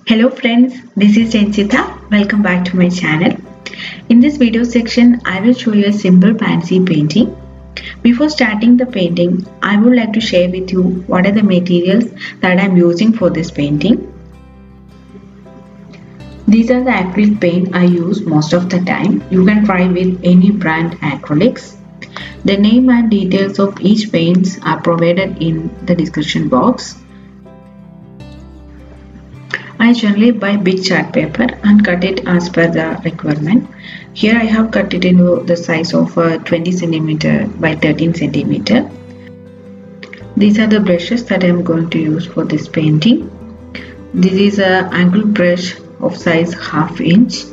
Hello friends, this is Janchita. Welcome back to my channel. In this video section, I will show you a simple Pansy painting. Before starting the painting, I would like to share with you what are the materials that I am using for this painting. These are the acrylic paint I use most of the time. You can try with any brand acrylics. The name and details of each paints are provided in the description box. I generally buy big chart paper and cut it as per the requirement. Here I have cut it into the size of 20 cm by 13 cm. These are the brushes that I am going to use for this painting. This is an angled brush of size 1/2 inch.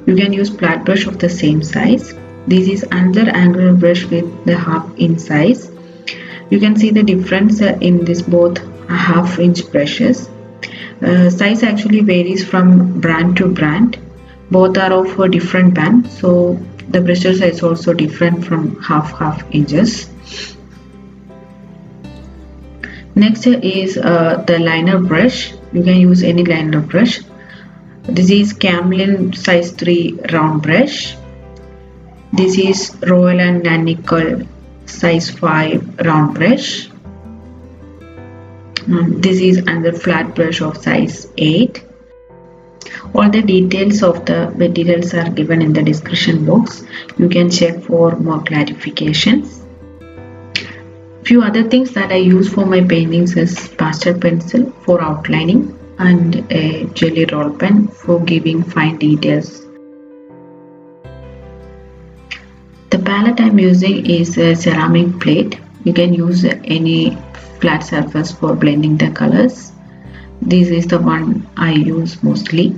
You can use flat brush of the same size. This is another angled brush with the 1/2 inch size. You can see the difference in this both 1/2 inch brushes. Size actually varies from brand to brand. Both are of a different band, so the brush size is also different from 1/2 inches. Next is the liner brush. You can use any liner brush. This is Camlin size 3 round brush. This is Royal and Langnickel size 5 round brush. This is another flat brush of size 8. All the details of the materials are given in the description box. You can check for more clarifications. Few other things that I use for my paintings is pastel pencil for outlining and a jelly roll pen for giving fine details. The palette I am using is a ceramic plate. You can use any flat surface for blending the colors. This is the one I use mostly.